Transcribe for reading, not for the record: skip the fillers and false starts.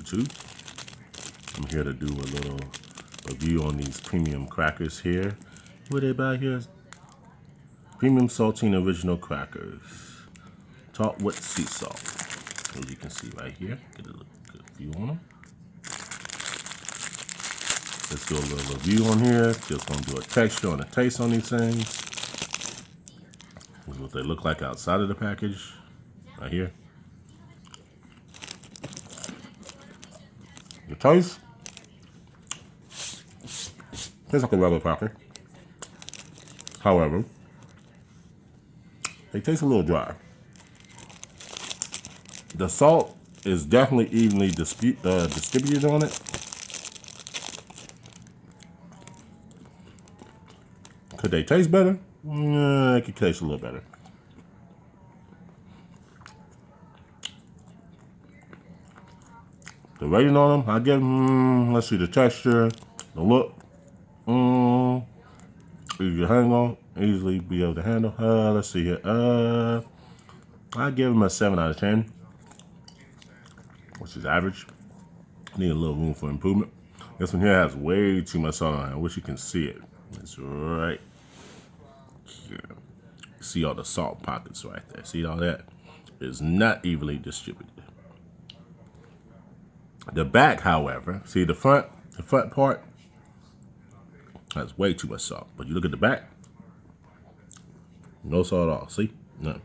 YouTube. I'm here to do a little review on these premium crackers here. What they buy here? Premium Saltine Original Crackers. Topped with sea salt. As you can see right here. Get a good view on them. Let's do a little review on here. Just gonna do a texture and a taste on these things. This is what they look like outside of the package. Right here. The taste. Tastes like a regular cracker. However, they taste a little dry. The salt is definitely evenly distributed on it. Could they taste better? They could taste a little better. The rating on them, I give them, let's see, the texture, the look, easy to handle, easily be able to handle. Let's see here. I give them a 7 out of 10, which is average. Need a little room for improvement. This one here has way too much salt on it. I wish you can see it. It's right here. See all the salt pockets right there. See all that? It's not evenly distributed. The back, however, see the front part has way too much salt. But you look at the back, no salt at all. See? None.